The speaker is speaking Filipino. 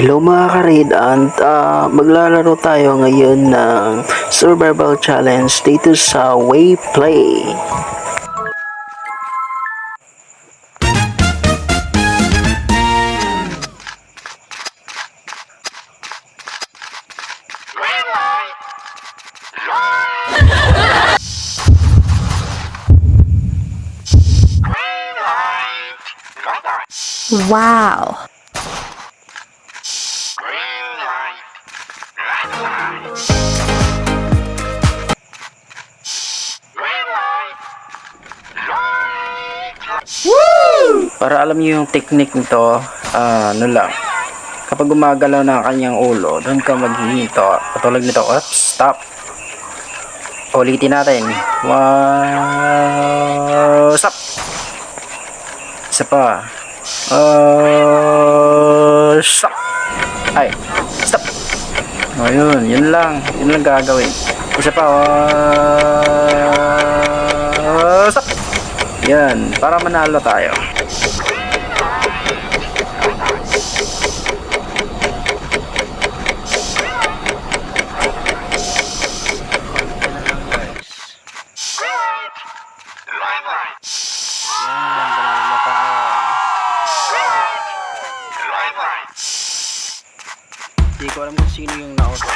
Hello mga karid, and maglalaro tayo ngayon ng Survival Challenge dito sa Wayplay. Wow. Para alam niyo yung technique nito, ano lang, kapag gumagalaw na ang kanyang ulo, doon ka maghihinto. Patulog nito, oops, stop. Ulitin natin. Stop. Isa pa. Stop. Ay, stop. Ayun, yun lang gagawin. Isa pa. Stop. Yan, para manalo tayo. Hindi ko alam kung sino yung nausap.